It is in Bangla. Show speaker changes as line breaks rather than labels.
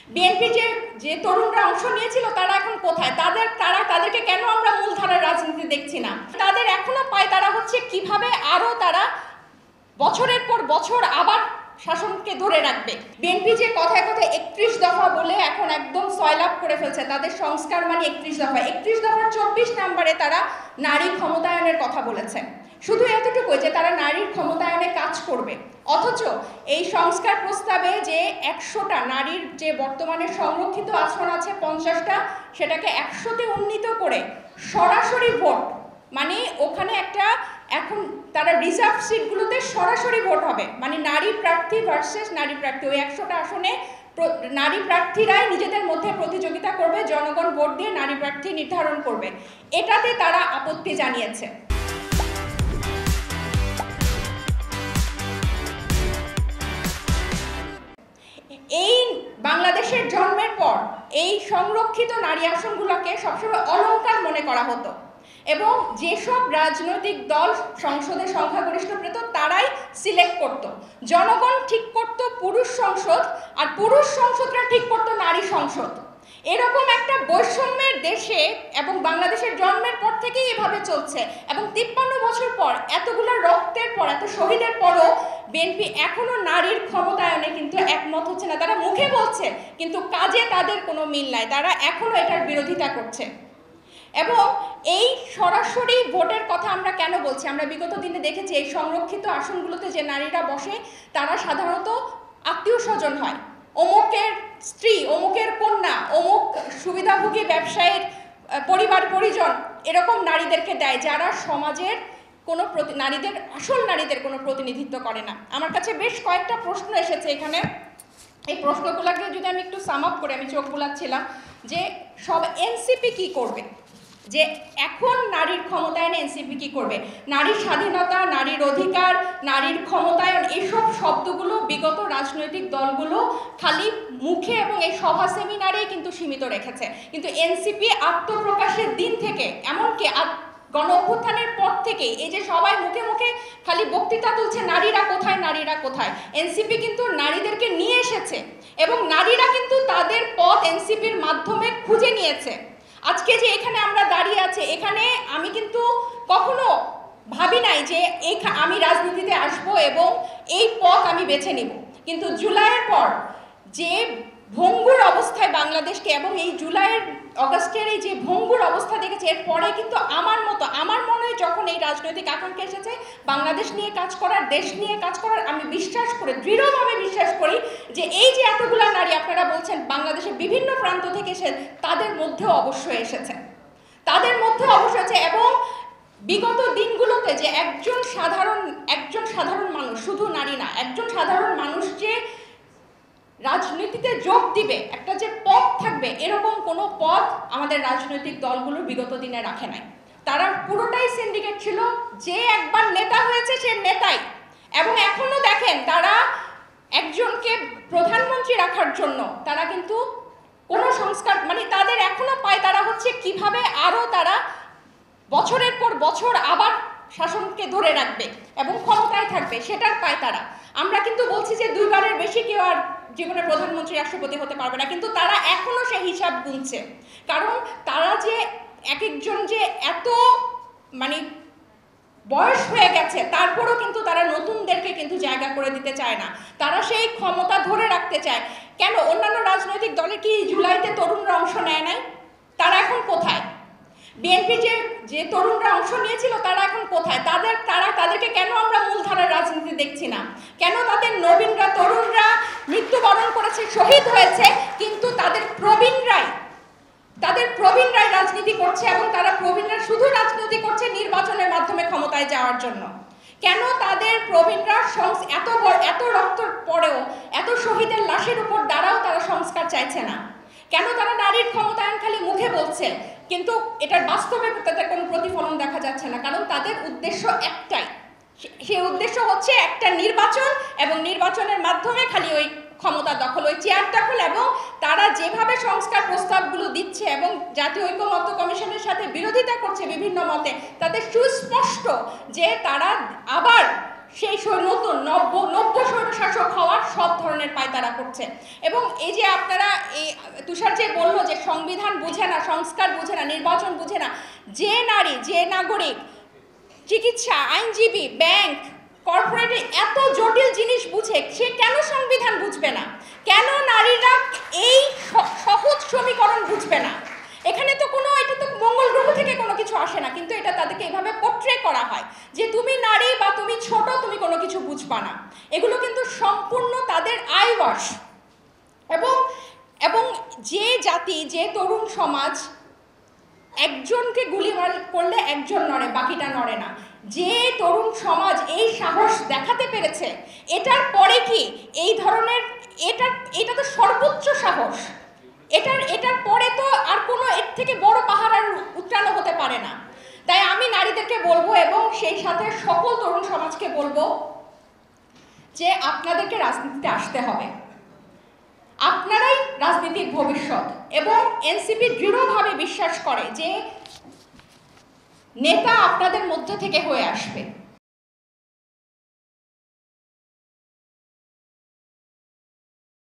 বিএনপি যে যে তরুণরা অংশ নিয়েছিল তারা এখন কোথায়? তাদেরকে কেন আমরা মূলধারার রাজনীতি দেখছি না? তাদের এখনো পায় তারা হচ্ছে কিভাবে আরো তারা বছরের পর বছর আবার শাসনকে ধরে রাখবে। বিএনপি যে কথায় কথায় 31 দফা বলে এখন একদম সয়লাভ করে ফেলছে, তাদের সংস্কার মানে 31 দফা। 31 দফার 24 নম্বরে তারা নারী ক্ষমতায়নের কথা বলেছে। শুধু এতটুকু যে তারা নারীর ক্ষমতায়নে কাজ করবে, অথচ এই সংস্কার প্রস্তাবে যে 100টা নারীর যে বর্তমানে সংরক্ষিত আসন আছে 50টা, সেটাকে 100তে উন্নীত করে সরাসরি ভোট, মানে ওখানে একটা এখন তারা রিজার্ভ সিটগুলোতে সরাসরি ভোট হবে, মানে নারী প্রার্থী ভার্সেস নারী প্রার্থী। ওই 100টা আসনে নারী প্রার্থীরাই নিজেদের মধ্যে প্রতিযোগিতা করবে, জনগণ ভোট দিয়ে নারী প্রার্থী নির্ধারণ করবে। এটাতে তারা আপত্তি জানিয়েছে। এই বাংলাদেশের জন্মের পর এই সংরক্ষিত নারী আসনগুলোকে সবসময় অলংকার মনে করা হতো, এবং যেসব রাজনৈতিক দল সংসদে সংখ্যাগরিষ্ঠ পেত তারাই সিলেক্ট করত। জনগণ ঠিক করত পুরুষ সংসদ, আর পুরুষ সংসদরা ঠিক করত নারী সংসদ। এরকম একটা বৈষম্যের দেশে এবং বাংলাদেশের জন্মের পর থেকেই এভাবে চলছে, এবং 53 বছর পর, এতগুলো রক্তের পর, এত শহীদের পরও বিএনপি এখনো নারীর ক্ষমতায়নে কিন্তু একমত হচ্ছে না। তারা মুখে বলছে কিন্তু কাজে তাদের কোনো মিল নাই, তারা এখনো এটার বিরোধিতা করছে। এবং এই সরাসরি ভোটের কথা আমরা কেন বলছি? আমরা বিগত দিনে দেখেছি এই সংরক্ষিত আসনগুলোতে যে নারীরা বসে তারা সাধারণত আত্মীয় স্বজন হয়, অমুকের স্ত্রী, অমুকের কন্যা, অমুক সুবিধাভোগী ব্যবসায়ীর পরিবার পরিজন, এরকম নারীদেরকে দেয় যারা সমাজের কোনো নারীদের কোনো প্রতিনিধিত্ব করে না। আমার কাছে বেশ কয়েকটা প্রশ্ন এসেছে এখানে। এই প্রশ্নগুলোকে যদি আমি একটু সাম আপ করে, আমি চোখ বুলাচ্ছিলাম যে সব এনসিপি কি করবে, যে এখন নারীর ক্ষমতায়নে এনসিপি কি করবে? নারীর স্বাধীনতা, নারীর অধিকার, নারীর ক্ষমতায়ন, এসব শব্দগুলো বিগত রাজনৈতিক দলগুলো খালি মুখে এবং এই সভা সেমিনারেই কিন্তু সীমিত রেখেছে। কিন্তু এনসিপি আত্মপ্রকাশের দিন থেকে, এমনকি গণ অভ্যুত্থানের পর থেকে এই যে সবাই মুখে মুখে খালি বক্তৃতা তুলছে নারীরা কোথায়, নারীরা কোথায়, এনসিপি কিন্তু নারীদেরকে নিয়ে এসেছে, এবং নারীরা কিন্তু তাদের পথ এনসিপির মাধ্যমে খুঁজে নিয়েছে। আজকে যে এখানে আমরা দাঁড়িয়ে আছি, এখানে আমি কিন্তু কখনো ভাবি নাই যে আমি রাজনীতিতে আসব এবং এই পথ আমি বেছে নিব। কিন্তু জুলাইয়ের পর যে ভঙ্গুর অবস্থায় বাংলাদেশকে, এবং এই জুলাইয়ের অগাস্টের এই যে ভঙ্গুর অবস্থা দেখেছি, এরপরে কিন্তু আমার মনে হয় যখন এই রাজনৈতিক আকাঙ্ক্ষা এসেছে বাংলাদেশ নিয়ে কাজ করার, দেশ নিয়ে কাজ করার, আমি বিশ্বাস করি, দৃঢ়ভাবে বিশ্বাস করি যে এই যে এতগুলা নারী আপনারা বলছেন বাংলাদেশের বিভিন্ন প্রান্ত থেকে এসে, তাদের মধ্যেও অবশ্যই এসেছে, এবং বিগত দিনগুলোতে যে একজন সাধারণ মানুষ, শুধু নারী না, একজন সাধারণ মানুষ যে রাজনীতিতে যোগ দিবে, একটা যে পথ থাকবে, এরকম কোনো পথ আমাদের রাজনৈতিক দলগুলো বিগত দিনে রাখে নাই। তারা পুরোটাই সিন্ডিকেট ছিল, যে একবার নেতা হয়েছে সে নেতাই। এবং এখনো দেখেন তারা একজনকে প্রধানমন্ত্রী রাখার জন্য তারা কিন্তু কোনো সংস্কার, মানে তাদের এখনো পায় তারা হচ্ছে কিভাবে আরো তারা বছরের পর বছর আবার শাসনকে ধরে রাখবে এবং ক্ষমতায় থাকবে, সেটার পায় তারা। আমরা কিন্তু বলছি যে 2বারের বেশি কেউ আর জীবনে প্রধানমন্ত্রী, রাষ্ট্রপতি হতে পারবে না, কিন্তু তারা এখনো সেই হিসাব গুনছে। কারণ তারা যে একজন যে এত মানে বয়স হয়ে গেছে, তারপরও কিন্তু তারা নতুনদেরকে কিন্তু জায়গা করে দিতে চায় না, তারা সেই ক্ষমতা ধরে রাখতে চায়। কেন অন্যান্য রাজনৈতিক দলে কি জুলাইতে তরুণরা অংশ নেয় নাই? তারা এখন কোথায়? বিএনপি যে তরুণরা অংশ নিয়েছিল তারা এখন কোথায়? তাদেরকে কেন আমরা মূলধারার রাজনীতি দেখছি না? কেন তাদের নবীনরা, তরুণরা মৃত্যুবরণ করেছে, শহীদ হয়েছে, কিন্তু তাদের প্রবীণরাই রাজনীতি করছে, এবং তারা প্রবীণরা শুধু রাজনীতি করছে নির্বাচনের মাধ্যমে ক্ষমতায় যাওয়ার জন্য? কেন তাদের প্রবীণরা এত রক্তের পরেও, এত শহীদের লাশের উপর দাঁড়াও তারা সংস্কার চাইছে না? কেন তারা নারীর ক্ষমতায়ন খালি মুখে বলছে কিন্তু এটার বাস্তবে তাদের কোনো প্রতিফলন দেখা যাচ্ছে না? কারণ তাদের উদ্দেশ্য একটাই, সেই উদ্দেশ্য হচ্ছে একটা নির্বাচন, এবং নির্বাচনের মাধ্যমে খালি ওই ক্ষমতা দখল, ওই চেয়ার দখল। এবং তারা যেভাবে সংস্কার প্রস্তাবগুলো দিচ্ছে এবং জাতীয় ঐকমত্য কমিশনের সাথে বিরোধিতা করছে বিভিন্ন মতে, তাদের সুস্পষ্ট যে তারা আবার সেই নতুন নব্য স্বৈরশাসক হওয়ার সব ধরনের পায়তারা করছে। এবং এই যে আপনারা তুষার যে বলল যে সংবিধান বুঝে না, সংস্কার বুঝে না, নির্বাচন বুঝে না, যে নারী, যে নাগরিক চিকিৎসা, আইনজীবী, ব্যাংক, কর্পোরেটে এত জটিল জিনিস বুঝে, সে কেন সংবিধান বুঝবে না? কেন নারীরা এই সহজ সমীকরণ বুঝবে না? এখানে তো কোনো, এটা তো মঙ্গল গ্রহ থেকে কোনো কিছু আসে না, কিন্তু এটা তাদেরকে এভাবে পোট্রে করা হয় যে তুমি নারী বা তুমি ছোট, তুমি কোনো কিছু বুঝবা না। এগুলো কিন্তু সম্পূর্ণ তাদের আইওয়াশ। এবং যে জাতি, যে তরুণ সমাজ একজনকে গুলি করলে একজন নড়ে, বাকিটা নড়ে না, যে তরুণ সমাজ এই সাহস দেখাতে পেরেছে, এটার পরে কি এই ধরনের, এটা তো সর্বোচ্চ সাহস। এটার পরে তো আর কোনো এর থেকে বড় পাহাড় আর উত্রানো হতে পারে না। তাই আমি নারীদেরকে বলবো এবং সেই সাথে সকল তরুণ সমাজকে বলবো যে আপনাদেরকে রাজনীতিতে আসতে হবে। আপনারাই রাজনীতির ভবিষ্যৎ। এবং এনসিপি দৃঢ়ভাবে বিশ্বাস করে যে নেতা আপনাদের মধ্য থেকে হয়ে আসবে।